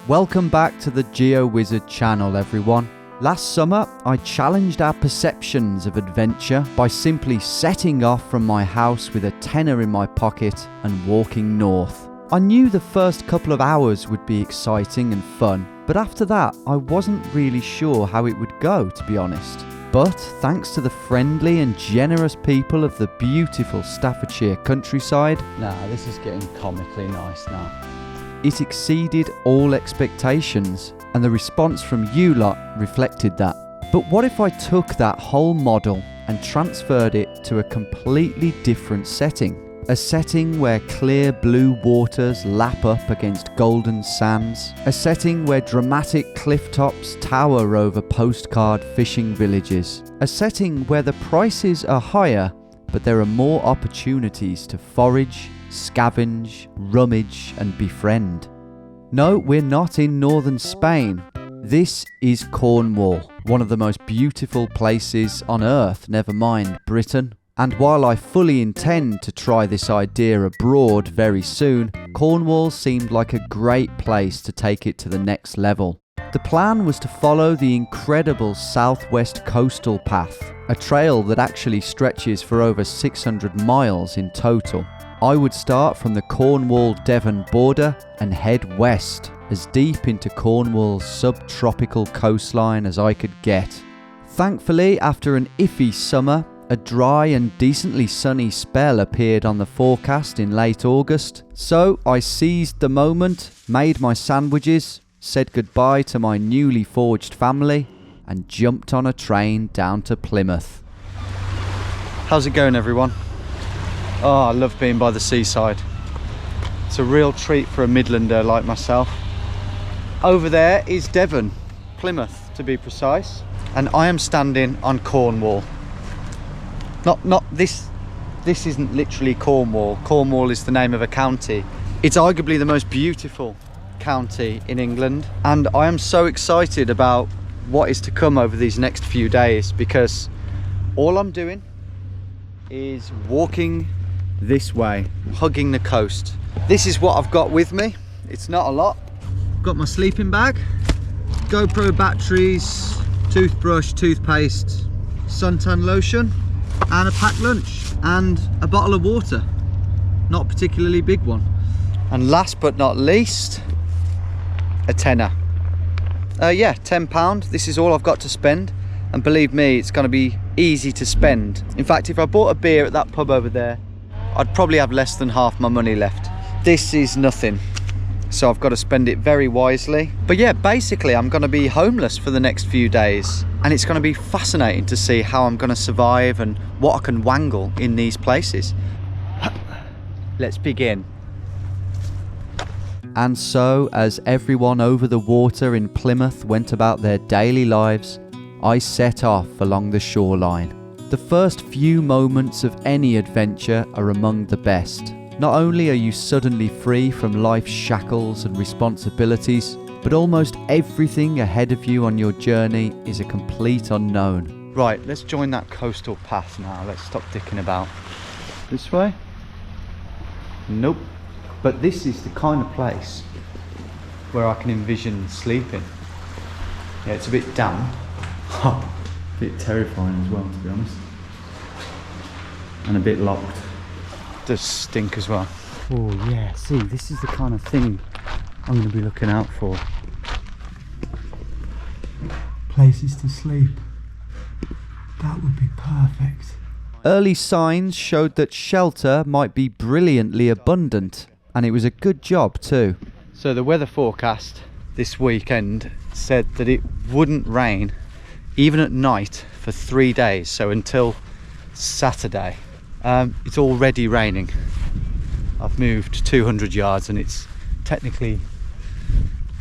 Welcome back to the GeoWizard channel, everyone. Last summer, I challenged our perceptions of adventure by simply setting off from my house with a tenner in my pocket and walking north. I knew the first couple of hours would be exciting and fun, but after that, I wasn't really sure how it would go, to be honest. But thanks to the friendly and generous people of the beautiful Staffordshire countryside, This is getting comically nice now. it exceeded all expectations, and the response from you lot reflected that. But what if I took that whole model and transferred it to a completely different setting? A setting where clear blue waters lap up against golden sands. A setting where dramatic cliff tops tower over postcard fishing villages. A setting where the prices are higher, but there are more opportunities to forage, scavenge, rummage and befriend. No, we're not in northern Spain. This is Cornwall, one of the most beautiful places on earth, never mind Britain. And while I fully intend to try this idea abroad very soon, Cornwall seemed like a great place to take it to the next level. The plan was to follow the incredible southwest coastal path, a trail that actually stretches for over 600 miles in total. I would start from the Cornwall-Devon border and head west, as deep into Cornwall's subtropical coastline as I could get. Thankfully, after an iffy summer, a dry and decently sunny spell appeared on the forecast in late August, so I seized the moment, made my sandwiches, said goodbye to my newly forged family, and jumped on a train down to Plymouth. How's it going, everyone? Oh, I love being by the seaside. It's a real treat for a Midlander like myself. Over there is Devon, Plymouth to be precise, and I am standing on Cornwall. Not this isn't literally Cornwall. Cornwall is the name of a county. It's arguably the most beautiful county in England, and I am so excited about what is to come over these next few days, because all I'm doing is walking this way, hugging the coast. This is what I've got with me. It's not a lot. I've got my sleeping bag, GoPro batteries, toothbrush, toothpaste, suntan lotion, and a packed lunch, and a bottle of water, not a particularly big one. And last but not least, a tenner. £10. This is all I've got to spend, and believe me, it's going to be easy to spend. In fact, if I bought a beer at that pub over there, I'd probably have less than half my money left. This is nothing, so I've got to spend it very wisely. But yeah, basically I'm going to be homeless for the next few days, and it's going to be fascinating to see how I'm going to survive and what I can wangle in these places. Let's begin. And so, as everyone over the water in Plymouth went about their daily lives, I set off along the shoreline. The first few moments of any adventure are among the best. Not only are you suddenly free from life's shackles and responsibilities, but almost everything ahead of you on your journey is a complete unknown. Right, let's join that coastal path now. Let's stop dicking about. This way? Nope. But this is the kind of place where I can envision sleeping. Yeah, it's a bit damp. A bit terrifying as well, to be honest. And a bit locked. It does stink as well. Oh yeah, see, this is the kind of thing I'm going to be looking out for. Places to sleep. That would be perfect. Early signs showed that shelter might be brilliantly abundant, and it was a good job too. So the weather forecast this weekend said that it wouldn't rain even at night for 3 days, so until Saturday. It's already raining. I've moved 200 yards and it's technically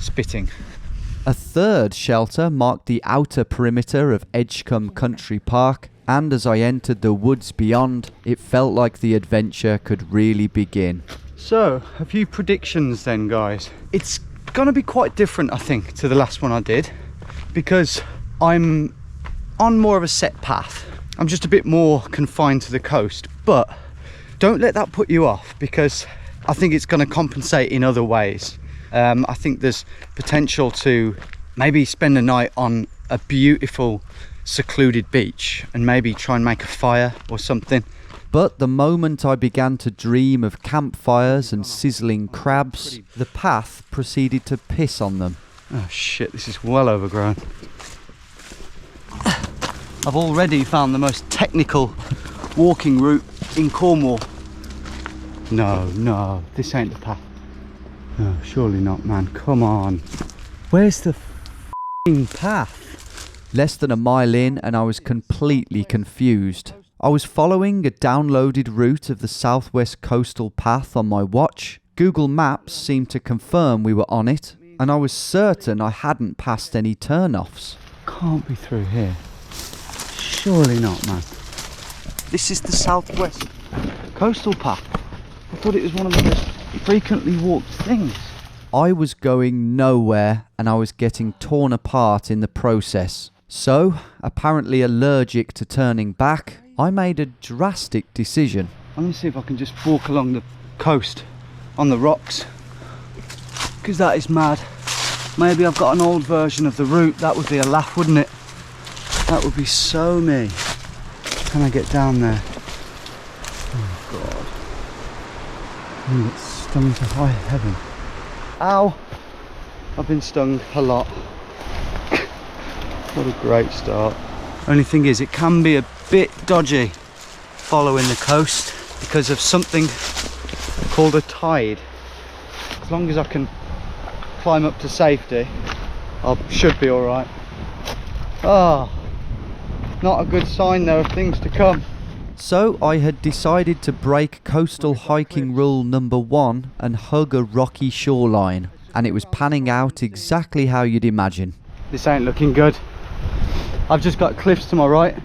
spitting. A third shelter marked the outer perimeter of Edgecombe Country Park, and as I entered the woods beyond, it felt like the adventure could really begin. So, a few predictions then, guys. It's gonna be quite different, I think, to the last one I did, because I'm on more of a set path. I'm just a bit more confined to the coast, but don't let that put you off, because I think it's going to compensate in other ways. I think there's potential to maybe spend a night on a beautiful secluded beach and maybe try and make a fire or something. But the moment I began to dream of campfires and sizzling crabs, the path proceeded to piss on them. Oh shit, this is well overgrown. I've already found the most technical walking route in Cornwall. No, this ain't the path. No, surely not, man. Come on. Where's the f***ing path? Less than a mile in and I was completely confused. I was following a downloaded route of the southwest coastal path on my watch. Google Maps seemed to confirm we were on it, and I was certain I hadn't passed any turn-offs. Can't be through here. Surely not, man. This is the southwest coastal path. I thought it was one of the most frequently walked things. I was going nowhere and I was getting torn apart in the process. So, apparently allergic to turning back, I made a drastic decision. I'm going to see if I can just walk along the coast on the rocks, because that is mad. Maybe I've got an old version of the route. That would be a laugh, wouldn't it? That would be so me. Can I get down there? Oh God. I'm gonna get stung to high heaven. Ow! I've been stung a lot. What a great start. Only thing is, it can be a bit dodgy following the coast because of something called a tide. As long as I can climb up to safety, I should be alright. Oh, not a good sign though of things to come. So I had decided to break coastal hiking rule number 1 and hug a rocky shoreline, and it was panning out exactly how you'd imagine. This ain't looking good. I've just got cliffs to my right.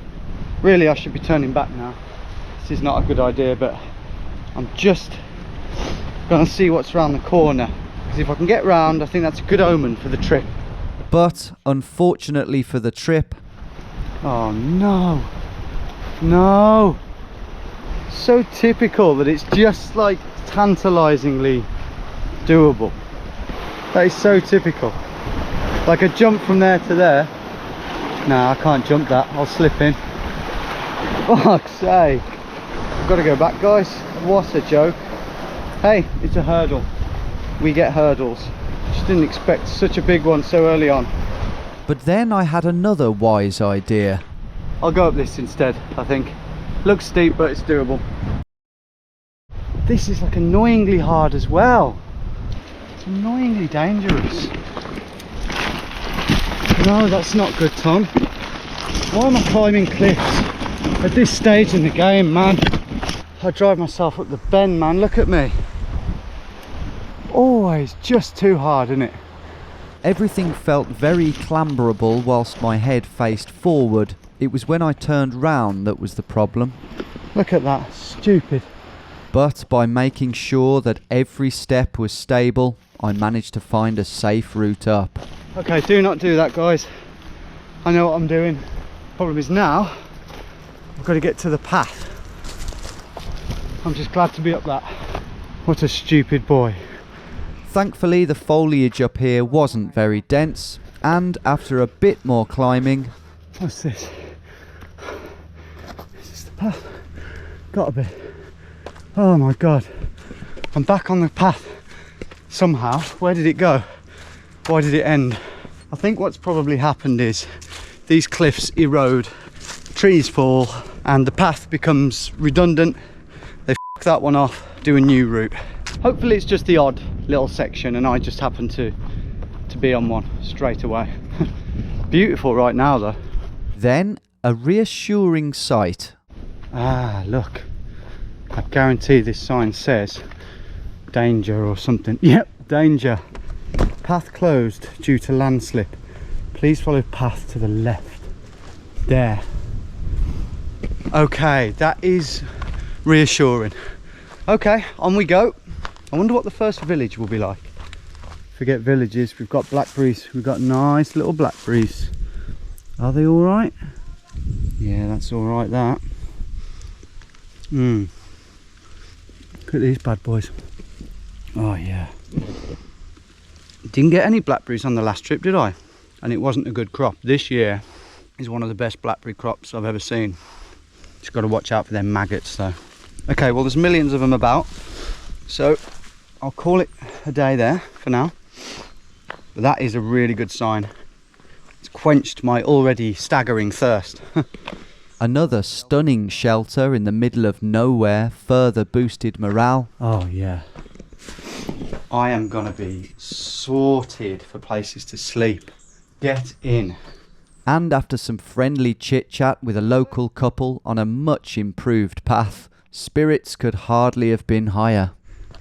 Really, I should be turning back now. This is not a good idea, but I'm just gonna see what's around the corner, because if I can get round, I think that's a good omen for the trip. But unfortunately for the trip, oh no, no, so typical that it's just like tantalizingly doable. That is so typical. Like a jump from there to there. No, I can't jump that, I'll slip in. Fuck's sake, I've got to go back, guys. What a joke. Hey, it's a hurdle. We get hurdles. Just didn't expect such a big one so early on. but then I had another wise idea. I'll go up this instead, I think. Looks steep, but it's doable. This is like annoyingly hard as well. It's annoyingly dangerous. No, that's not good, Tom. Why am I climbing cliffs at this stage in the game, man? I drive myself up the bend, man. Look at me. Always just too hard, isn't it? Everything felt very clamberable whilst my head faced forward. It was when I turned round that was the problem. Look at that, stupid. But by making sure that every step was stable, I managed to find a safe route up. Okay, do not do that, guys. I know what I'm doing. Problem is now, I've got to get to the path. I'm just glad to be up that. What a stupid boy. Thankfully, the foliage up here wasn't very dense, and after a bit more climbing... What's this? Is this the path? Gotta be. Oh my god. I'm back on the path somehow. Where did it go? Why did it end? I think what's probably happened is these cliffs erode, trees fall, and the path becomes redundant. They f that one off, do a new route. Hopefully it's just the odd little section and I just happen to be on one straight away. Beautiful right now though. Then a reassuring sight. Ah, look. I guarantee this sign says danger or something. Yep, danger. Path closed due to landslip. Please follow path to the left. There. Okay, that is reassuring. Okay, on we go. I wonder what the first village will be like. Forget villages, we've got blackberries. We've got nice little blackberries. Are they all right? Yeah, that's all right, that. Look at these bad boys. Oh yeah. Didn't get any blackberries on the last trip, did I? And it wasn't a good crop. This year is one of the best blackberry crops I've ever seen. Just got to watch out for them maggots though. Okay, well there's millions of them about, so I'll call it a day there for now. But that is a really good sign. It's quenched my already staggering thirst. Another stunning shelter in the middle of nowhere further boosted morale. Oh yeah. I am gonna be sorted for places to sleep. Get in. And after some friendly chit-chat with a local couple on a much improved path, spirits could hardly have been higher.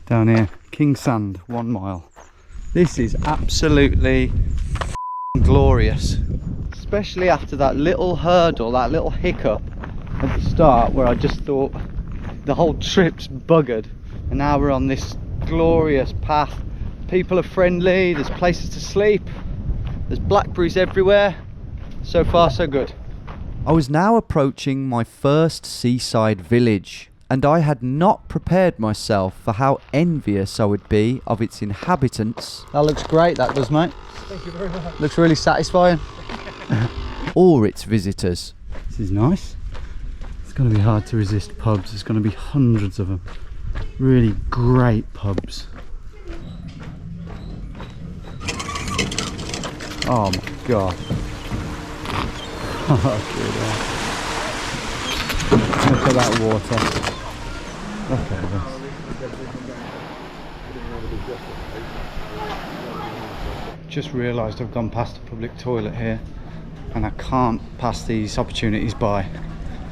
Down here, King Sand, 1 mile. This is absolutely glorious. Especially after that little hurdle, that little hiccup at the start where I just thought the whole trip's buggered. And now we're on this glorious path. People are friendly, there's places to sleep, there's blackberries everywhere. So far so good. I was now approaching my first seaside village, and I had not prepared myself for how envious I would be of its inhabitants. That looks great, that does, mate. Thank you very much. Looks really satisfying. Or its visitors. This is nice. It's going to be hard to resist pubs. There's going to be hundreds of them. Really great pubs. Oh my god. Oh, good. Look at that water. Look at this. Just realised I've gone past a public toilet here and I can't pass these opportunities by.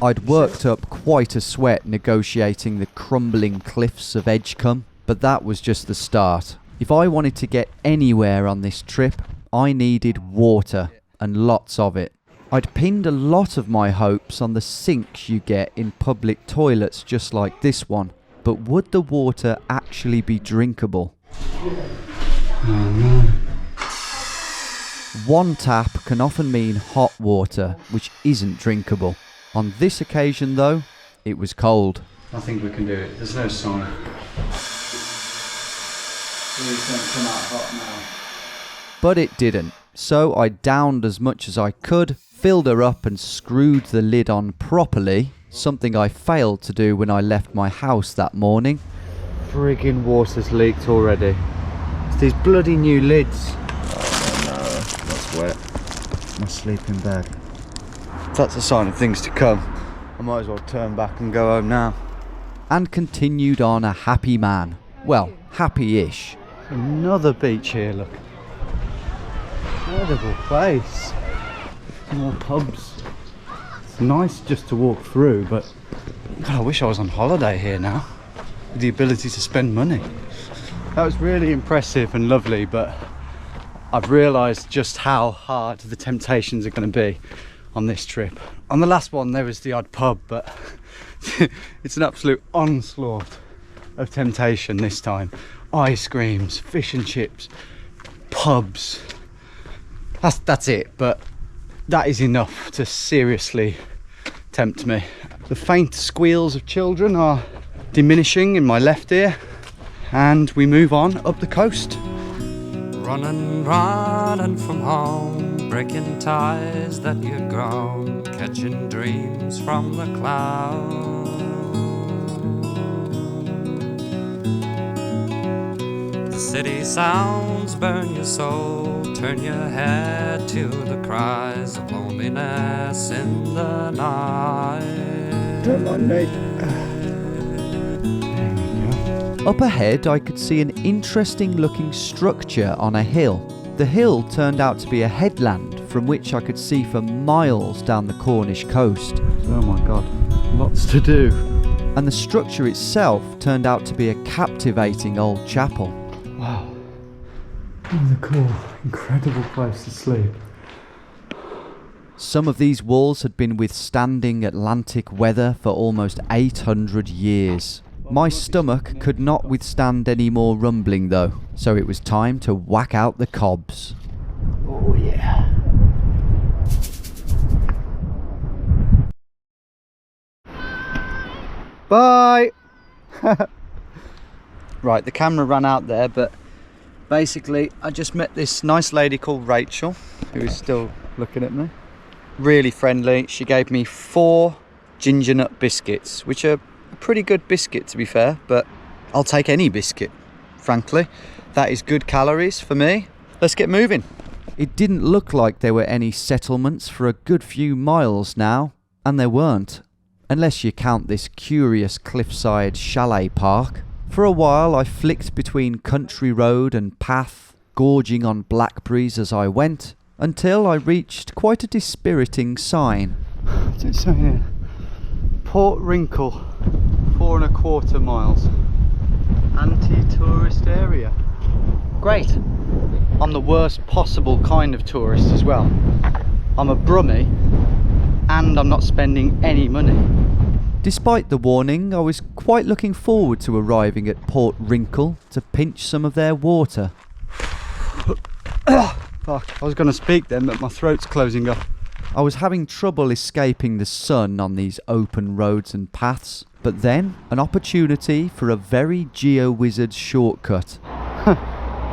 I'd worked up quite a sweat negotiating the crumbling cliffs of Edgecombe, but that was just the start. If I wanted to get anywhere on this trip, I needed water, and lots of it. I'd pinned a lot of my hopes on the sinks you get in public toilets just like this one, but would the water actually be drinkable? Oh no. One tap can often mean hot water, which isn't drinkable. On this occasion though, it was cold. I think we can do it. There's no sign. Please don't come out hot now. But it didn't, so I downed as much as I could, filled her up and screwed the lid on properly, something I failed to do when I left my house that morning. Friggin' water's leaked already. It's these bloody new lids. Oh no, that's wet. My sleeping bag. If that's a sign of things to come, I might as well turn back and go home now. And continued on a happy man. Well, happy-ish. Another beach here, look. Incredible place. More pubs. It's nice just to walk through, but God, I wish I was on holiday here now with the ability to spend money. That was really impressive and lovely, but I've realised just how hard the temptations are going to be on this trip. On the last one there was the odd pub, but it's an absolute onslaught of temptation this time. Ice creams, fish and chips, pubs. That's it, but that is enough to seriously tempt me. The faint squeals of children are diminishing in my left ear, and we move on up the coast. Running, running from home, breaking ties that you've grown, catching dreams from the clouds. The city sounds burn your soul, turn your head to the cries of loneliness in the night. Don't mind me. Up ahead I could see an interesting looking structure on a hill. The hill turned out to be a headland from which I could see for miles down the Cornish coast. Oh my god, lots to do. And the structure itself turned out to be a captivating old chapel. Wow, what a cool, incredible place to sleep. Some of these walls had been withstanding Atlantic weather for almost 800 years. My stomach could not withstand any more rumbling though, so it was time to whack out the cobs. Oh yeah. Bye! Right, the camera ran out there, but Basically, I just met this nice lady called Rachel, who is still looking at me. Really friendly. She gave me 4 ginger nut biscuits, which are a pretty good biscuit to be fair, but I'll take any biscuit, frankly. That is good calories for me. Let's get moving. It didn't look like there were any settlements for a good few miles now, and there weren't, unless you count this curious cliffside chalet park. For a while I flicked between country road and path, gorging on blackberries as I went, until I reached quite a dispiriting sign. What's it saying here? Port Wrinkle, 4 1/4 miles. Anti-tourist area. Great. I'm the worst possible kind of tourist as well. I'm a brummie and I'm not spending any money. Despite the warning, I was quite looking forward to arriving at Port Wrinkle to pinch some of their water. Fuck, I was going to speak then, but my throat's closing up. I was having trouble escaping the sun on these open roads and paths, but then an opportunity for a very geo-wizard shortcut.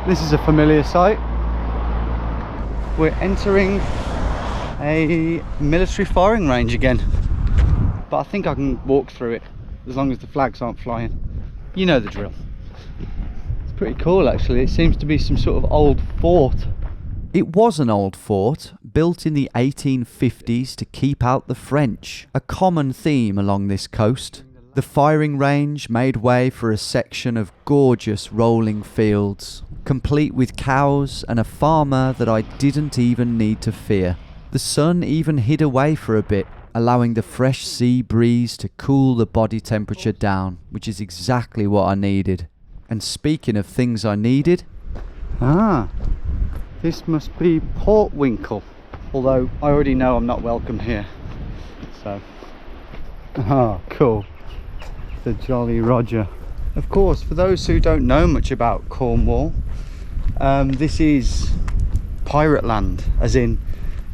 This is a familiar sight. We're entering a military firing range again, but I think I can walk through it as long as the flags aren't flying. You know the drill. It's pretty cool actually. It seems to be some sort of old fort. It was an old fort, built in the 1850s to keep out the French, a common theme along this coast. The firing range made way for a section of gorgeous rolling fields, complete with cows and a farmer that I didn't even need to fear. The sun even hid away for a bit, allowing the fresh sea breeze to cool the body temperature down, which is exactly what I needed. And speaking of things I needed... This must be Port Wrinkle, although I already know I'm not welcome here. So, cool. The Jolly Roger. Of course, for those who don't know much about Cornwall, this is pirate land, as in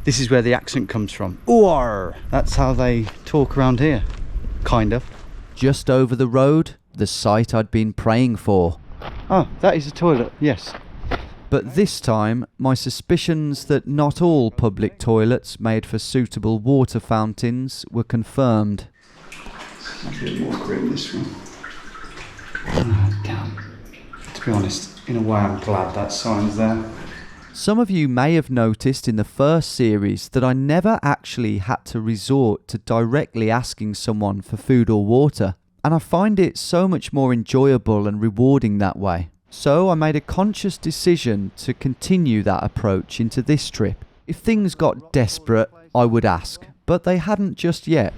this is where the accent comes from. Ooh, that's how they talk around here, kind of. Just over the road, the site I'd been praying for. Oh, that is a toilet, yes. But this time, my suspicions that not all public toilets made for suitable water fountains were confirmed. A bit more grim, this one. Oh, damn. To be honest, in a way I'm glad that sign's there. Some of you may have noticed in the first series that I never actually had to resort to directly asking someone for food or water, and I find it so much more enjoyable and rewarding that way. So I made a conscious decision to continue that approach into this trip. If things got desperate, I would ask, but they hadn't just yet.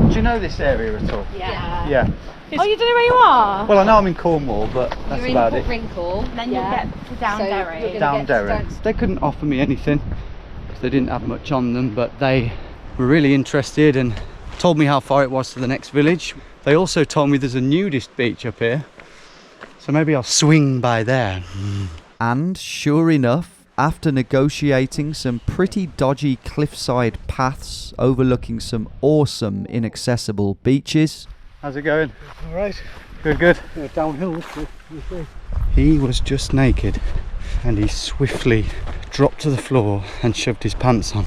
Do you know this area at all? Yeah. It's, oh, you don't know where you are? well, I know I'm in Cornwall, but that's You're about in it. Port Wrinkle, then you'll get to Downderry. Downderry. They couldn't offer me anything because they didn't have much on them, but they were really interested and told me how far it was to the next village. They also told me there's a nudist beach up here, so maybe I'll swing by there. And sure enough, after negotiating some pretty dodgy cliffside paths overlooking some awesome inaccessible beaches... How's it going? All right. Good. Downhill. He was just naked and he swiftly dropped to the floor and shoved his pants on.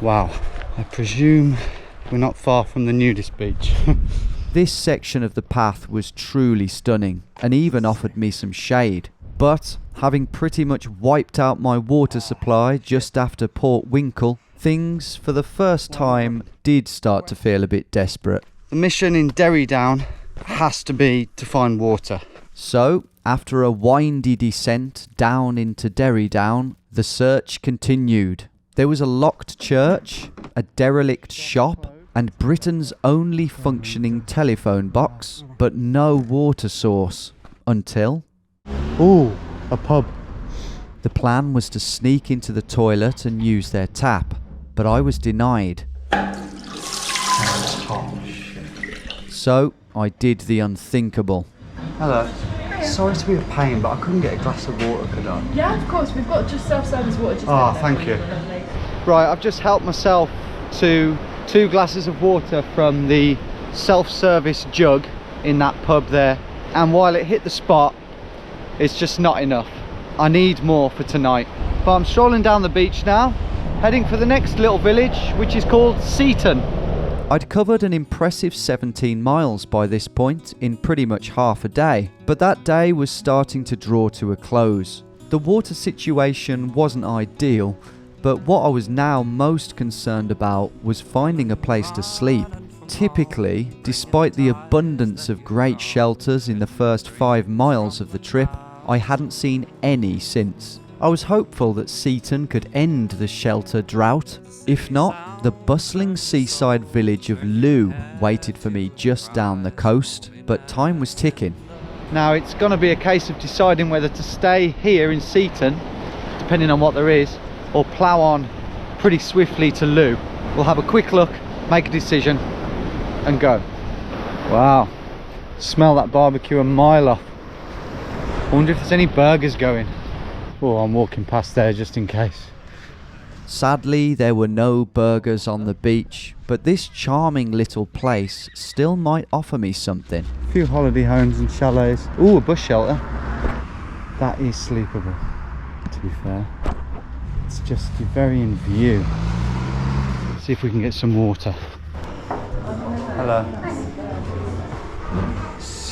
Wow. I presume we're not far from the nudist beach. This section of the path was truly stunning and even offered me some shade. But having pretty much wiped out my water supply just after Port Wrinkle, things for the first time did start to feel a bit desperate. The mission in Derry Down has to be to find water. So, after a windy descent down into Derry Down, the search continued. There was a locked church, a derelict shop, and Britain's only functioning telephone box, but no water source. Until... Ooh, a pub. The plan was to sneak into the toilet and use their tap, but I was denied. So, I did the unthinkable. Hello. Sorry to be a pain, but I couldn't get a glass of water, could I? Yeah, of course. We've got just self-service water. Thank you. Right, I've just helped myself to 2 glasses of water from the self-service jug in that pub there, and while it hit the spot, it's just not enough. I need more for tonight. But I'm strolling down the beach now, heading for the next little village, which is called Seaton. I'd covered an impressive 17 miles by this point in pretty much half a day, but that day was starting to draw to a close. The water situation wasn't ideal, but what I was now most concerned about was finding a place to sleep. Typically, despite the abundance of great shelters in the first 5 miles of the trip, I hadn't seen any since. I was hopeful that Seaton could end the shelter drought. If not, the bustling seaside village of Looe waited for me just down the coast, but time was ticking. Now it's going to be a case of deciding whether to stay here in Seaton, depending on what there is, or plough on pretty swiftly to Looe. We'll have a quick look, make a decision and go. Wow, smell that barbecue a mile off. I wonder if there's any burgers going. Oh, I'm walking past there just in case. Sadly, there were no burgers on the beach, but this charming little place still might offer me something. A few holiday homes and chalets. Ooh, a bus shelter. That is sleepable, to be fair. It's just very in view. See if we can get some water. Hello.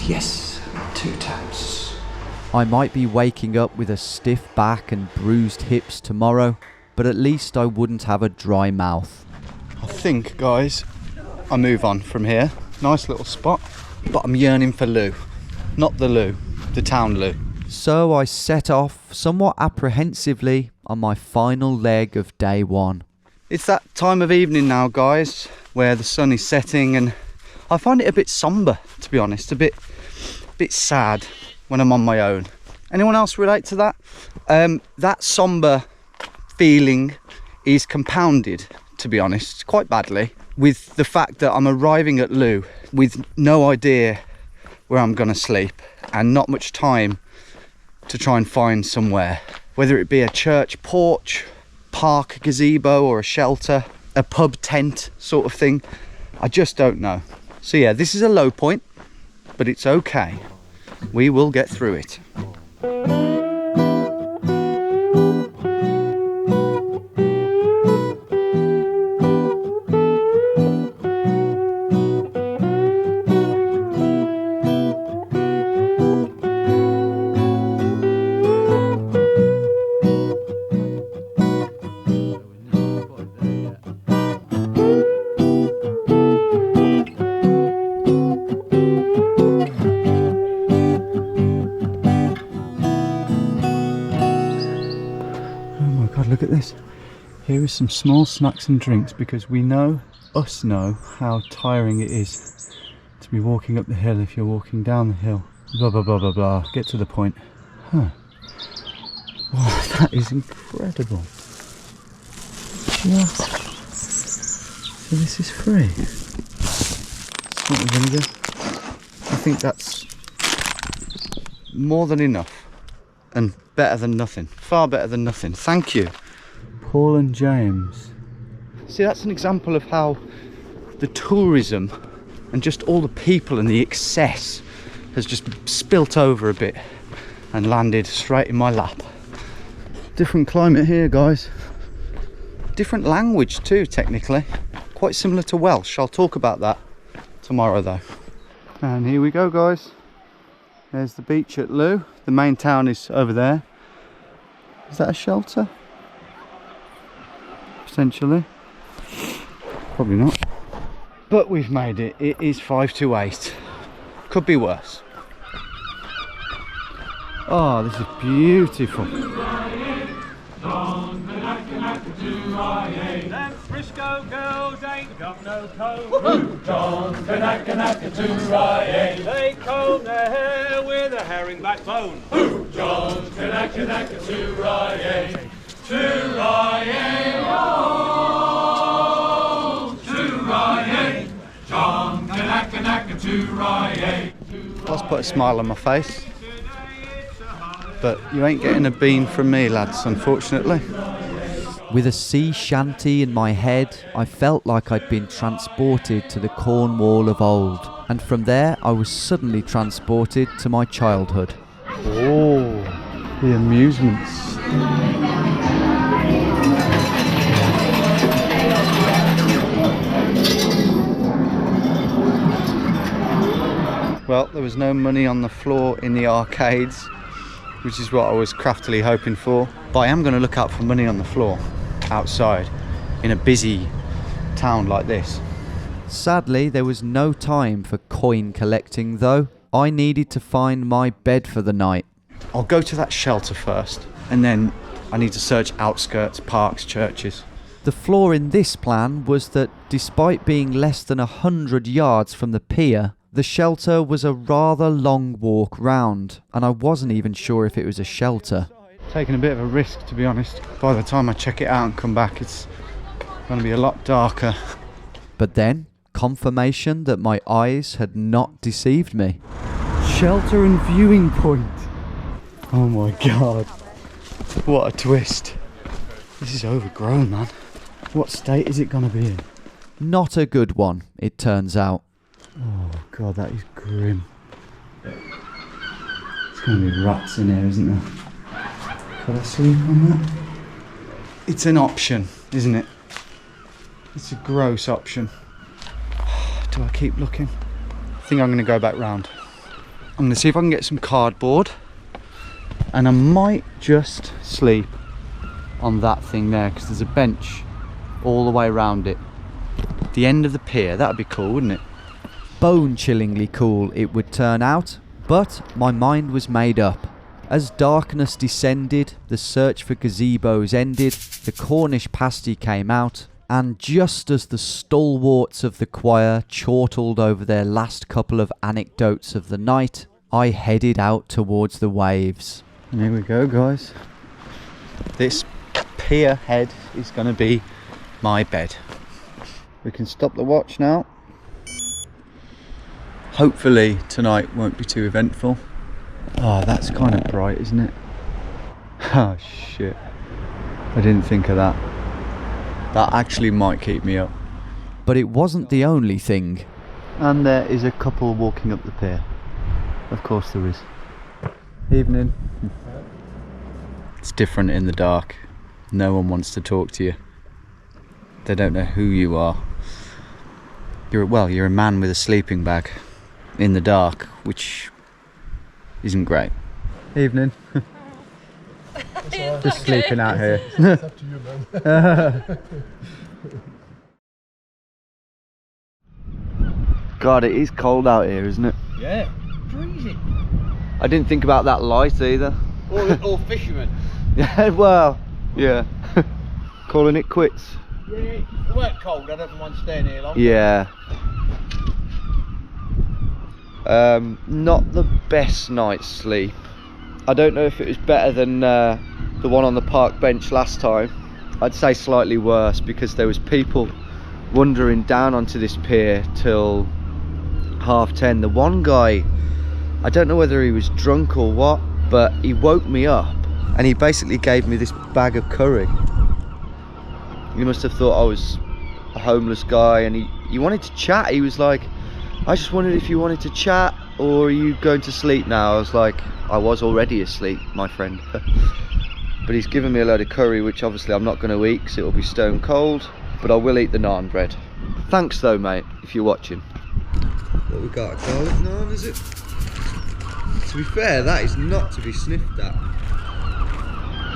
Yes, 2 taps. I might be waking up with a stiff back and bruised hips tomorrow, but at least I wouldn't have a dry mouth. I think, guys, I move on from here. Nice little spot, but I'm yearning for Looe. Not the Looe, the town Looe. So I set off somewhat apprehensively on my final leg of day 1. It's that time of evening now, guys, where the sun is setting, and I find it a bit somber, to be honest, a bit sad when I'm on my own. Anyone else relate to that? That somber feeling is compounded, to be honest, quite badly, with the fact that I'm arriving at Looe with no idea where I'm going to sleep and not much time to try and find somewhere, whether it be a church porch, park gazebo, or a shelter, a pub tent sort of thing. I just don't know. So yeah, this is a low point, but it's okay. We will get through it. Look at this. Here is some small snacks and drinks, because we know how tiring it is to be walking up the hill if you're walking down the hill. Blah blah blah blah blah. Get to the point. Huh. Wow, that is incredible. Yes. So this is free. Salt and vinegar. I think that's more than enough and better than nothing. Far better than nothing. Thank you. Paul and James. See, that's an example of how the tourism and just all the people and the excess has just spilt over a bit and landed straight in my lap. Different climate here, guys. Different language too, technically. Quite similar to Welsh. I'll talk about that tomorrow though. And here we go, guys. There's the beach at Looe. The main town is over there. Is that a shelter? Potentially. Probably not. But we've made it. It is 5 to 8. Could be worse. Oh, this is beautiful. Them Frisco girls ain't got no coat. John Kanaka they comb their hair with a herring backbone. John Kanaka John Kanaka Let's put a smile on my face. But you ain't getting a bean from me, lads, unfortunately. With a sea shanty in my head, I felt like I'd been transported to the Cornwall of old, and from there I was suddenly transported to my childhood. Oh, The amusements. Well, there was no money on the floor in the arcades, which is what I was craftily hoping for. But I am going to look out for money on the floor outside in a busy town like this. Sadly, there was no time for coin collecting though. I needed to find my bed for the night. I'll go to that shelter first, and then I need to search outskirts, parks, churches. The flaw in this plan was that despite being less than 100 yards from the pier, the shelter was a rather long walk round, and I wasn't even sure if it was a shelter. Taking a bit of a risk, to be honest. By the time I check it out and come back, it's going to be a lot darker. But then, confirmation that my eyes had not deceived me. Shelter and viewing point. Oh my god. What a twist. This is overgrown, man. What state is it going to be in? Not a good one, it turns out. Oh god, that is grim. There's going to be rats in here, isn't there? Could I sleep on that? It's an option, isn't it? It's a gross option. Do I keep looking? I think I'm going to go back round. I'm going to see if I can get some cardboard, and I might just sleep on that thing there, because there's a bench all the way around it. The end of the pier, that'd be cool, wouldn't it? Bone-chillingly cool it would turn out, but my mind was made up. As darkness descended, the search for gazebos ended, the Cornish pasty came out, and just as the stalwarts of the choir chortled over their last couple of anecdotes of the night, I headed out towards the waves. And here we go, guys. This pier head is going to be my bed. We can stop the watch now. Hopefully tonight won't be too eventful. Oh, that's kind of bright, isn't it? Oh shit, I didn't think of that. That actually might keep me up. But it wasn't the only thing. And there is a couple walking up the pier. Of course there is. Evening. It's different in the dark. No one wants to talk to you. They don't know who you are. You're a man with a sleeping bag in the dark, which isn't great. Evening. Just sleeping out here. It's up to you, man. God, it is cold out here, isn't it? Yeah, freezing. I didn't think about that light either. All fishermen. Yeah, well, yeah. Calling it quits. Yeah, it weren't cold. I don't mind staying here long. Yeah. Not the best night's sleep. I don't know if it was better than the one on the park bench last time. I'd say slightly worse, because there was people wandering down onto this pier till 10:30. The one guy, I don't know whether he was drunk or what, but he woke me up and he basically gave me this bag of curry. He must have thought I was a homeless guy, and he wanted to chat. He was like, I just wondered if you wanted to chat, or are you going to sleep now? I was like, I was already asleep, my friend. But he's given me a load of curry, which obviously I'm not going to eat because it will be stone cold, but I will eat the naan bread. Thanks though, mate, if you're watching. What we got, a garlic naan, is it? To be fair, that is not to be sniffed at.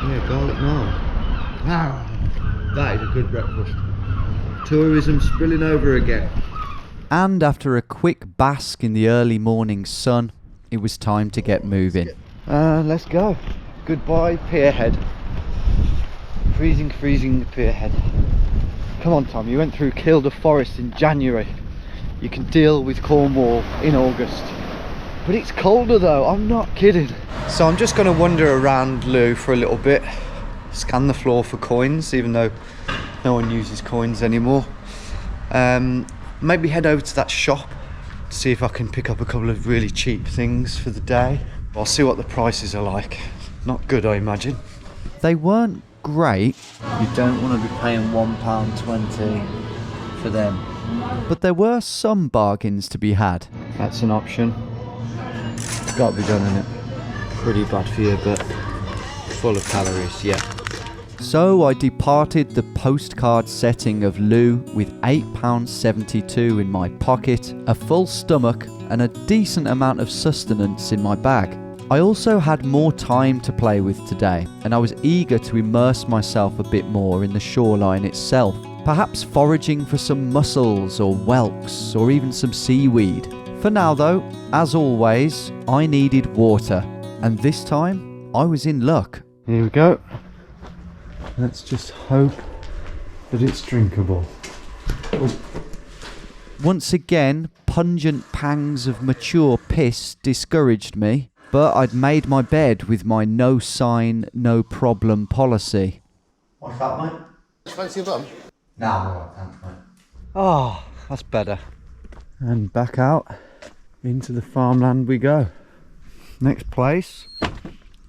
Yeah, garlic naan. Wow, that is a good breakfast. Tourism spilling over again. And after a quick bask in the early morning sun, it was time to get moving. Let's go. Goodbye, Pierhead. Freezing Pierhead. Come on, Tom, you went through Kielder Forest in January. You can deal with Cornwall in August. But it's colder though, I'm not kidding. So I'm just going to wander around Looe for a little bit. Scan the floor for coins, even though no one uses coins anymore. Maybe head over to that shop, see if I can pick up a couple of really cheap things for the day. I'll see what the prices are like. Not good, I imagine. They weren't great, You don't want to be paying £1.20 for them. but there were some bargains to be had. That's an option. It's got to be done, innit? Pretty bad for you, but Full of calories, yeah. So I departed the postcard setting of Looe with £8.72 in my pocket, a full stomach and a decent amount of sustenance in my bag. I also had more time to play with today, and I was eager to immerse myself a bit more in the shoreline itself, perhaps foraging for some mussels or whelks or even some seaweed. For now though, as always, I needed water, and this time I was in luck. Here we go. Let's just hope that it's drinkable. Oh. Once again, pungent pangs of mature piss discouraged me, but I'd made my bed with my no sign, no problem policy. What's that, mate? Fancy a bum? No, I'm alright, thanks, mate. Oh, that's better. And back out into the farmland we go. Next place,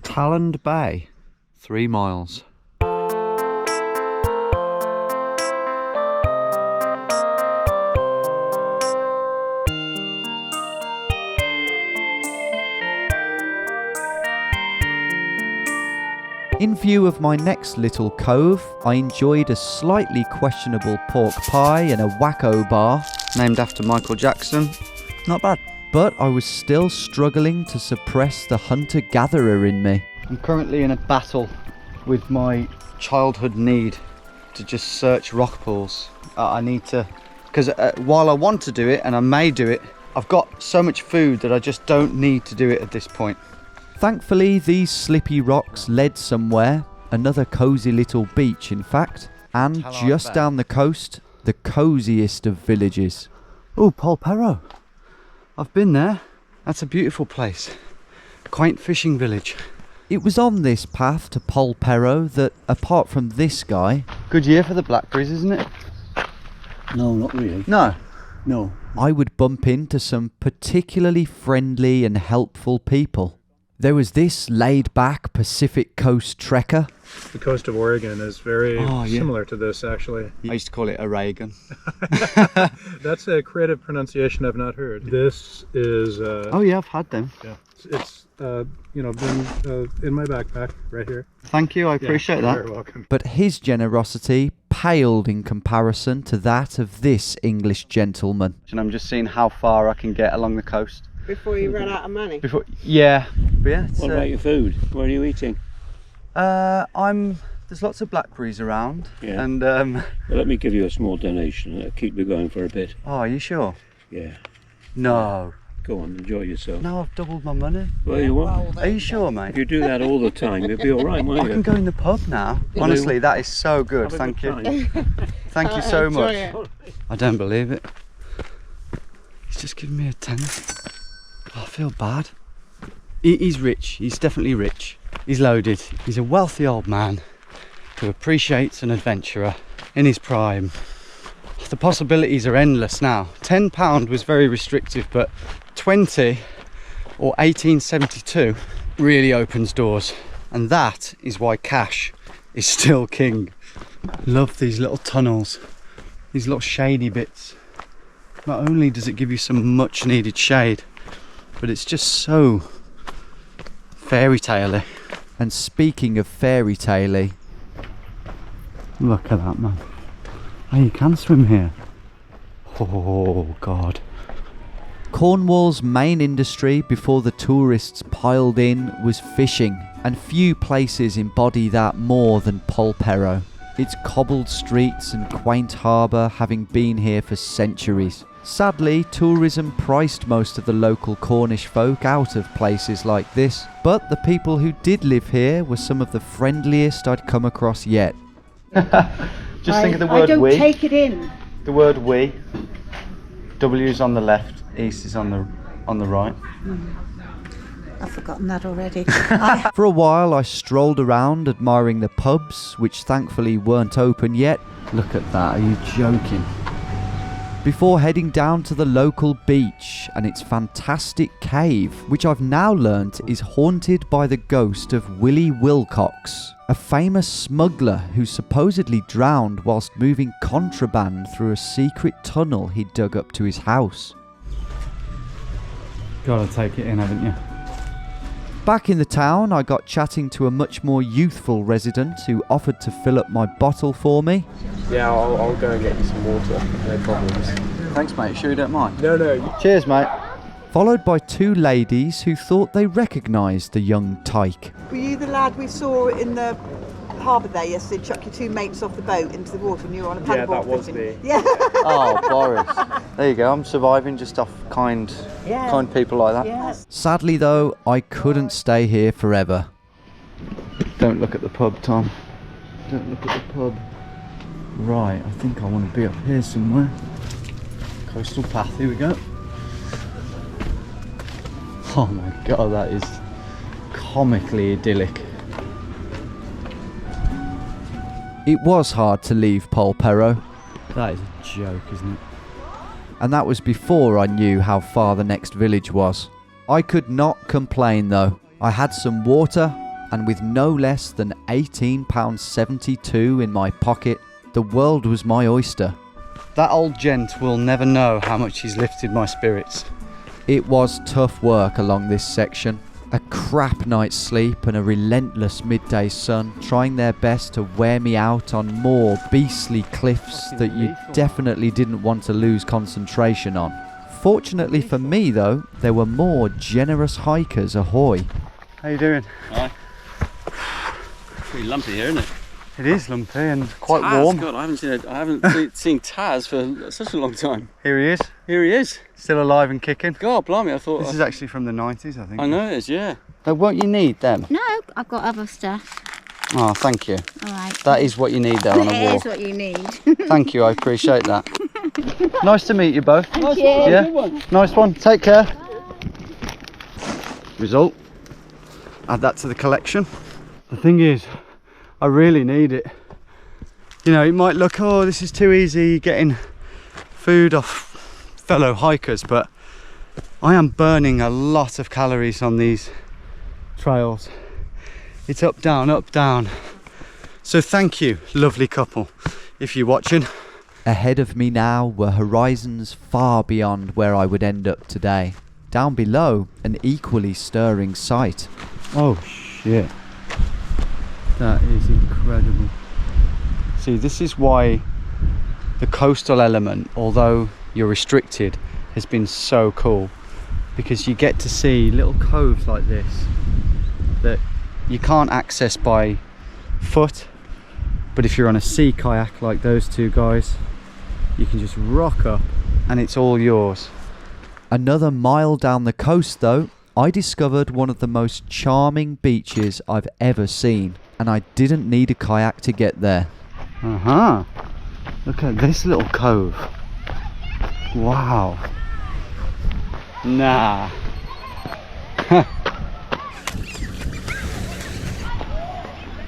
Talland Bay, 3 miles. In view of my next little cove, I enjoyed a slightly questionable pork pie and a wacko bar. Named after Michael Jackson. Not bad. But I was still struggling to suppress the hunter-gatherer in me. I'm currently in a battle with my childhood need to just search rock pools. I need to, because while I want to do it, and I may do it, I've got so much food that I just don't need to do it at this point. Thankfully, these slippy rocks led somewhere, another cosy little beach in fact, and just down the coast, the cosiest of villages. Oh, Polperro. I've been there. That's a beautiful place. A quaint fishing village. It was on this path to Polperro that, apart from this guy... Good year for the blackberries, isn't it? No, not really. No. No. I would bump into some particularly friendly and helpful people. There was this laid-back Pacific Coast trekker. The coast of Oregon is very similar to this, actually. I used to call it Oregon. That's a creative pronunciation I've not heard. This is... oh yeah, I've had them. Yeah, it's you know, been in my backpack right here. Thank you, I appreciate that. You're welcome. But his generosity paled in comparison to that of this English gentleman. And I'm just seeing how far I can get along the coast. Before you run out of money? Yeah. But yeah, What about your food? What are you eating? There's lots of blackberries around. Yeah. And Well, let me give you a small donation. That'll keep you going for a bit. oh, are you sure? Yeah. No. Go on, enjoy yourself. No, I've doubled my money. Well, you won't. Are you sure, If mate? you do that all the time, you'll be all right, won't I you? can go in the pub now. Honestly, that is so good. Have a Thank good you. time. Thank you so Enjoy much. it. I don't believe it. He's just giving me a tenner. Oh, I feel bad. He's rich. He's definitely rich. He's loaded. He's a wealthy old man who appreciates an adventurer in his prime. The possibilities are endless now. £10 was very restrictive, but 20 or 1872 really opens doors. And that is why cash is still king. Love these little tunnels, these little shady bits. Not only does it give you some much needed shade, but it's just so fairy tale-y. And speaking of fairy tale-y, Look at that, man. Oh, you can swim here. Oh God. Cornwall's main industry before the tourists piled in was fishing, and few places embody that more than Polperro. Its cobbled streets and quaint harbour having been here for centuries. Sadly, tourism priced most of the local Cornish folk out of places like this, but the people who did live here were some of the friendliest I'd come across yet. Just think of the word we. Take it in. The word we. W's on the left, east is on the right. I've forgotten that already. For a while I strolled around admiring the pubs, which thankfully weren't open yet. Look at that, are you joking? Before heading down to the local beach and its fantastic cave, which I've now learnt is haunted by the ghost of Willie Wilcox, a famous smuggler who supposedly drowned whilst moving contraband through a secret tunnel he dug up to his house. Gotta take it in, haven't you? Back in the town, I got chatting to a much more youthful resident who offered to fill up my bottle for me. Yeah, I'll go and get you some water. No problems. Thanks, mate. Sure you don't mind? No. Cheers, mate. Followed by two ladies who thought they recognised the young tyke. Were you the lad we saw in the harbour there yesterday, chuck your two mates off the boat into the water and you were on a paddleboard? Yeah, that was fishing? me. Yeah. Oh, Boris. There you go. I'm surviving just off kind people like that. Yes. Sadly though, I couldn't stay here forever. Don't look at the pub, Tom. Don't look at the pub. Right, I think I want to be up here somewhere. Coastal path, here we go. Oh my god, that is comically idyllic. It was hard to leave Polperro, That is a joke, isn't it? and that was before I knew how far the next village was. I could not complain though. I had some water, and with no less than £18.72 in my pocket, the world was my oyster. That old gent will never know how much he's lifted my spirits. It was tough work along this section. A crap night's sleep and a relentless midday sun trying their best to wear me out on more beastly cliffs that you definitely didn't want to lose concentration on. Fortunately for me though, there were more generous hikers ahoy. How you doing? Hi. Pretty lumpy here, isn't it? It is lumpy and quite Taz, warm. God, I haven't seen Taz for such a long time. Here he is, Here he is. still alive and kicking. God, blimey, I thought. This is actually from the 90s, I think. I know it is, yeah. But won't you need them? No, I've got other stuff. Oh, thank you. All right. That is what you need there on a It walk. is what you need. Thank you, I appreciate that. Nice to meet you both. Nice one, Yeah, good one. nice one. Take care. Result. Add that to the collection. The thing is, I really need it. You know, it might look, oh, this is too easy getting food off fellow hikers, but I am burning a lot of calories on these trails. It's up, down, up, down. So thank you, lovely couple, if you're watching. Ahead of me now were horizons far beyond where I would end up today. Down below, an equally stirring sight. Oh shit. That is incredible. See, this is why the coastal element, although you're restricted, has been so cool, because you get to see little coves like this that you can't access by foot, but if you're on a sea kayak like those two guys, you can just rock up and it's all yours. Another mile down the coast though, I discovered one of the most charming beaches I've ever seen, and I didn't need a kayak to get there. Look at this little cove. Wow. Nah.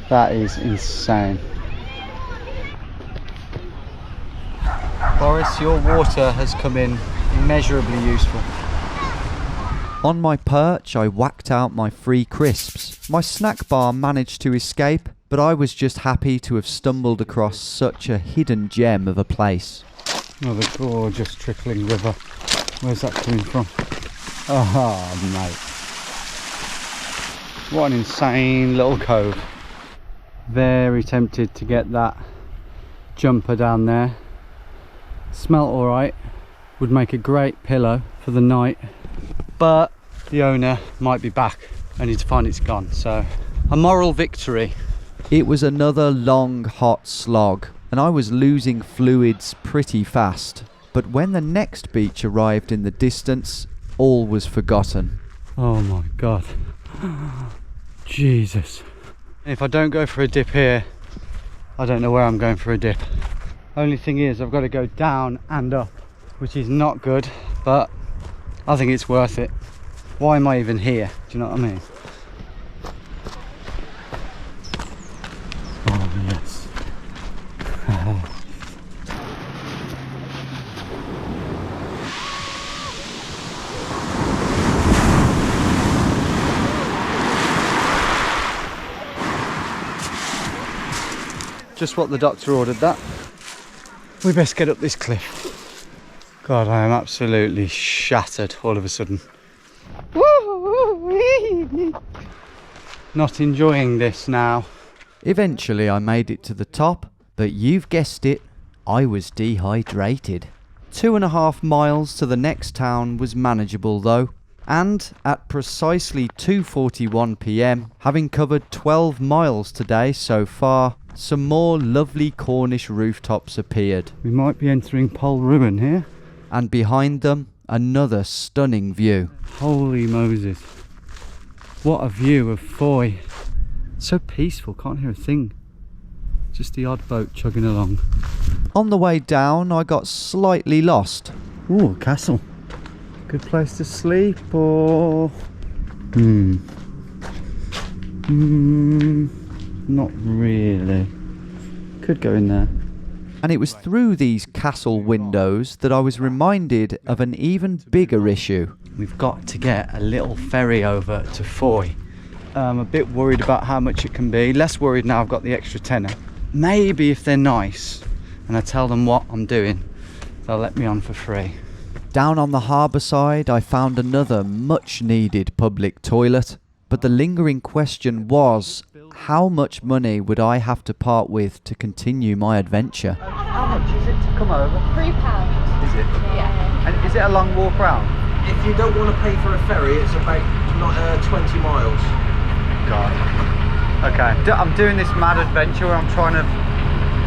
That is insane. Boris, your water has come in immeasurably useful. On my perch, I whacked out my free crisps. My snack bar managed to escape, but I was just happy to have stumbled across such a hidden gem of a place. Oh, the gorgeous trickling river. Where's that coming from? Oh, mate. What an insane little cove. Very tempted to get that jumper down there. Smelt alright. Would make a great pillow for the night. But the owner might be back only to find it's gone. So, a moral victory. It was another long, hot slog, and I was losing fluids pretty fast. But when the next beach arrived in the distance, all was forgotten. Oh my god. Jesus. If I don't go for a dip here, I don't know where I'm going for a dip. Only thing is, I've got to go down and up, which is not good, but I think it's worth it. Why am I even here? Do you know what I mean? Oh yes. Just what the doctor ordered, that. We best get up this cliff. God, I am absolutely shattered all of a sudden. Woo-wee. Not enjoying this now. Eventually I made it to the top, but you've guessed it, I was dehydrated. 2.5 miles to the next town was manageable though, and at precisely 2:41 p.m, having covered 12 miles today so far, some more lovely Cornish rooftops appeared. We might be entering Polperro here. And behind them, another stunning view. Holy Moses. What a view of Fowey. So peaceful, can't hear a thing. Just the odd boat chugging along. On the way down, I got slightly lost. Ooh, a castle. Good place to sleep or... Not really. Could go in there. And it was through these castle windows that I was reminded of an even bigger issue. We've got to get a little ferry over to Fowey. I'm a bit worried about how much it can be. Less worried now I've got the extra tenner. Maybe if they're nice and I tell them what I'm doing, they'll let me on for free. Down on the harbour side, I found another much needed public toilet. But the lingering question was, how much money would I have to part with to continue my adventure? How much is it to come over? £3. Is it? Yeah. And is it a long walk round? If you don't want to pay for a ferry, it's about 20 miles. God. Okay. I'm doing this mad adventure where I'm trying to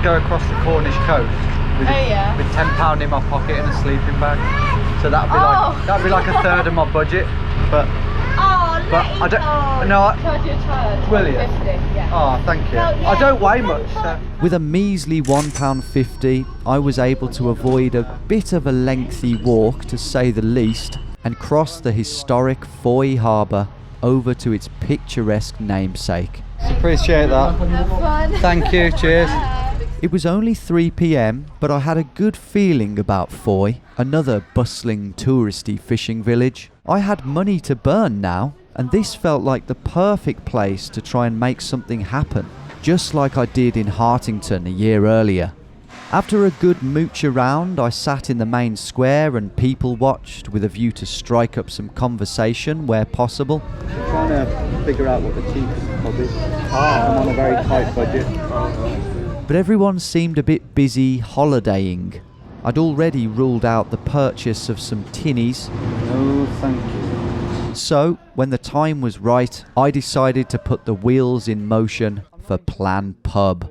go across the Cornish coast with, with £10 in my pocket and a sleeping bag. So that'd be like a third of my budget. But I don't. Charge you a charge. Will you? 50, yeah. Oh, thank you. Well, yeah, I don't weigh much. So. With a measly £1.50, I was able to avoid a bit of a lengthy walk, to say the least, and cross the historic Fowey harbour over to its picturesque namesake. Appreciate that. Have fun. Thank you. Cheers. It was only 3 p.m, but I had a good feeling about Fowey, another bustling touristy fishing village. I had money to burn now, and this felt like the perfect place to try and make something happen, just like I did in Hartington a year earlier. After a good mooch around, I sat in the main square and people watched with a view to strike up some conversation where possible. I'm trying to figure out what the cheapest pub is. I'm on a very tight budget. But everyone seemed a bit busy holidaying. I'd already ruled out the purchase of some tinnies. No, thank you. So, when the time was right, I decided to put the wheels in motion for Plan Pub.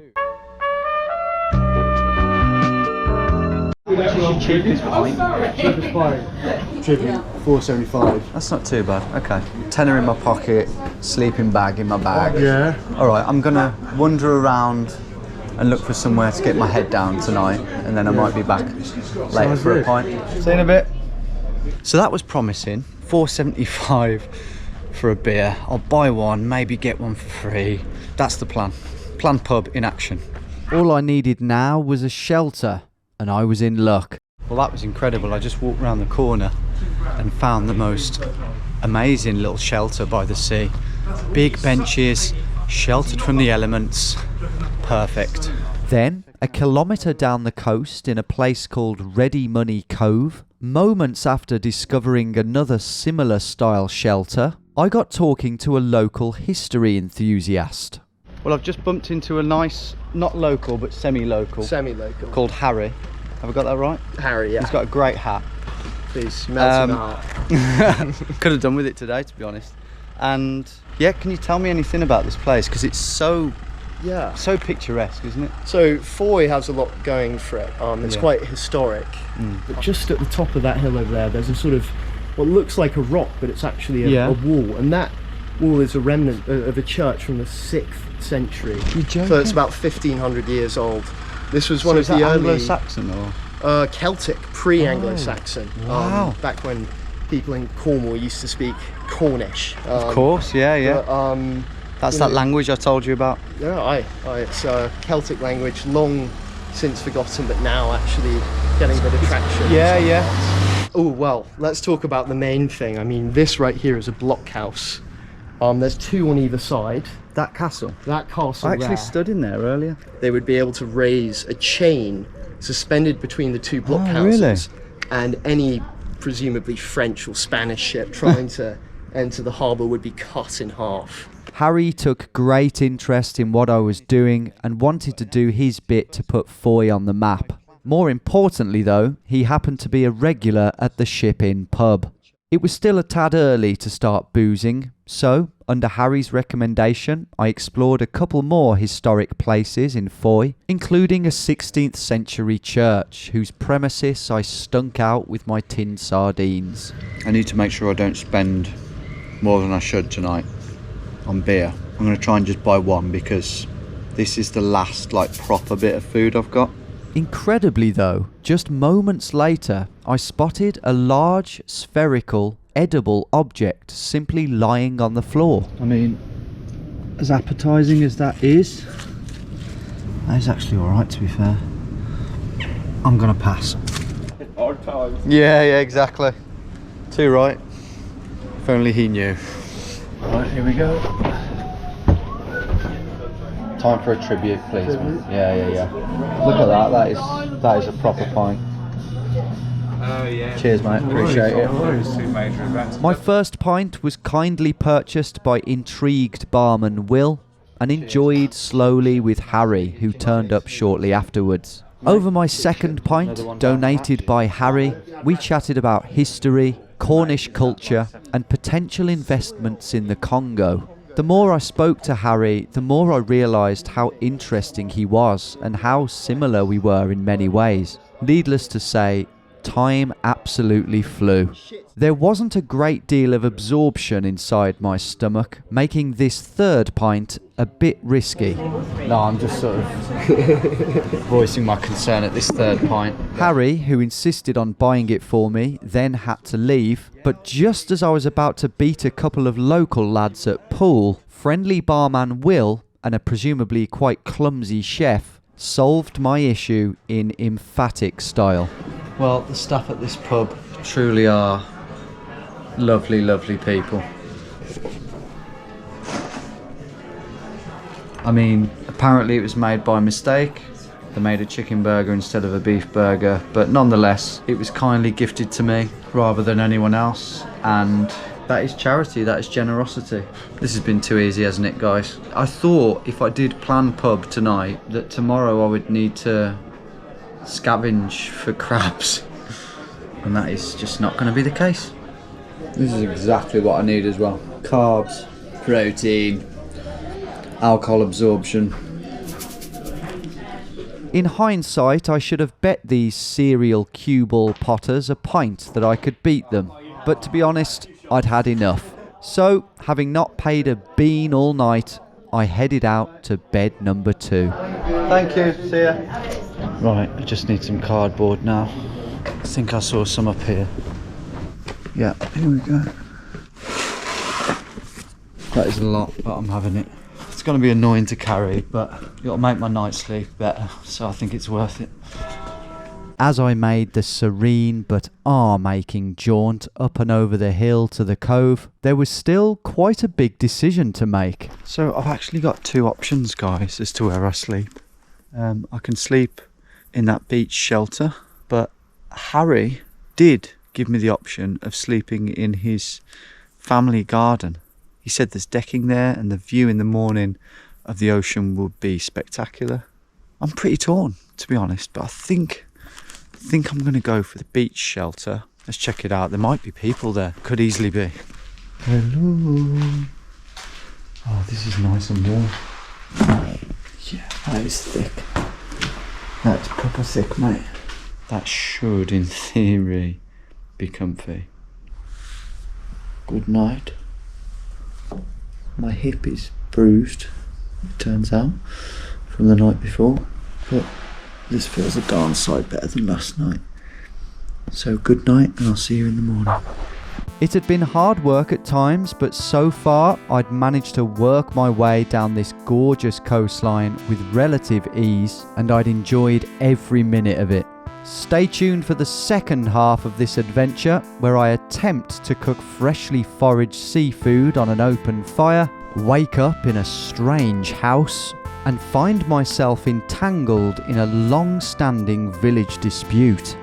Cheapest pint. Cheapest pint. Tribute, £4.75. That's not too bad. Okay. Tenner in my pocket, sleeping bag in my bag. Yeah. Alright, I'm gonna wander around and look for somewhere to get my head down tonight, and then I might be back later for a pint. See you in a bit. So that was promising. £4.75 for a beer. I'll buy one, maybe get one for free. That's the plan. Plan Pub in action. All I needed now was a shelter, and I was in luck. Well, that was incredible. I just walked around the corner and found the most amazing little shelter by the sea. Big benches, sheltered from the elements. Perfect. Then, a kilometre down the coast in a place called Ready Money Cove, moments after discovering another similar style shelter, I got talking to a local history enthusiast. Well, I've just bumped into a nice, not local, but semi-local. Semi-local. Called Harry. Have I got that right? Harry, yeah. He's got a great hat. Please, melting heart. Could have done with it today, to be honest. And yeah, can you tell me anything about this place? Because it's so picturesque, isn't it? So Fowey has a lot going for it. It's quite historic. But just at the top of that hill over there, there's a sort of what looks like a rock, but it's actually a wall. And that wall is a remnant of a church from the 6th century. You're joking? So it's about 1500 years old. This was one of the early Anglo-Saxon or Celtic, pre-Anglo-Saxon. Wow. Back when people in Cornwall used to speak Cornish. Of course, yeah. But, that's that language I told you about. Yeah, it's a Celtic language, long since forgotten, but now actually getting a bit of traction. Yeah. Oh, well, let's talk about the main thing. I mean, this right here is a blockhouse. There's 2 on either side. That castle? That castle I actually stood in there earlier. They would be able to raise a chain suspended between the 2 blockhouses. Really? And any, presumably French or Spanish ship trying to enter the harbour would be cut in half. Harry took great interest in what I was doing and wanted to do his bit to put Fowey on the map. More importantly though, he happened to be a regular at the Ship Inn pub. It was still a tad early to start boozing, so, under Harry's recommendation, I explored a couple more historic places in Fowey, including a 16th century church, whose premises I stunk out with my tinned sardines. I need to make sure I don't spend more than I should tonight on beer. I'm going to try and just buy one because this is the last proper bit of food I've got. Incredibly though, just moments later, I spotted a large, spherical, edible object simply lying on the floor. I mean, as appetising as that is actually alright, to be fair. I'm going to pass. Hard times. Yeah, exactly. Too right. If only he knew. Right, here we go. Time for a tribute, please, mate. Yeah. Look at that. That is a proper pint. Oh yeah. Cheers, mate. Appreciate it. Two major events. My first pint was kindly purchased by intrigued barman Will and enjoyed slowly with Harry, who turned up shortly afterwards. Over my second pint, donated by Harry, we chatted about history, Cornish culture and potential investments in the Congo. The more I spoke to Harry, the more I realised how interesting he was and how similar we were in many ways. Needless to say, time absolutely flew. There wasn't a great deal of absorption inside my stomach, making this third pint a bit risky. No, I'm just sort of voicing my concern at this third pint. Harry, who insisted on buying it for me, then had to leave, but just as I was about to beat a couple of local lads at pool, friendly barman Will and a presumably quite clumsy chef solved my issue in emphatic style. Well, the staff at this pub truly are lovely, lovely people. I mean, apparently it was made by mistake. They made a chicken burger instead of a beef burger, but nonetheless, it was kindly gifted to me rather than anyone else, and that is charity, that is generosity. This has been too easy, hasn't it, guys? I thought if I did plan pub tonight, that tomorrow I would need to scavenge for crabs, and that is just not going to be the case. This is exactly what I need as well. Carbs, protein, alcohol absorption. In hindsight, I should have bet these cereal cue ball potters a pint that I could beat them, but to be honest, I'd had enough. So, having not paid a bean all night, I headed out to bed number 2. Thank you, see ya. Right, I just need some cardboard now. I think I saw some up here. Yeah, here we go. That is a lot, but I'm having it. It's going to be annoying to carry, but it'll make my night's sleep better, so I think it's worth it. As I made the serene but arm-aching jaunt up and over the hill to the cove, there was still quite a big decision to make. So I've actually got 2 options, guys, as to where I sleep. I can sleep in that beach shelter, but Harry did give me the option of sleeping in his family garden. He said there's decking there and the view in the morning of the ocean would be spectacular. I'm pretty torn, to be honest, but I think I'm going to go for the beach shelter. Let's check it out. There might be people there. Could easily be. Hello. Oh, this is nice and warm. Yeah, that is thick. That's proper thick, mate. That should, in theory, be comfy. Good night. My hip is bruised, it turns out, from the night before, but this feels a darn sight better than last night. So good night, and I'll see you in the morning. It had been hard work at times, but so far I'd managed to work my way down this gorgeous coastline with relative ease, and I'd enjoyed every minute of it. Stay tuned for the second half of this adventure, where I attempt to cook freshly foraged seafood on an open fire, wake up in a strange house, and find myself entangled in a long-standing village dispute.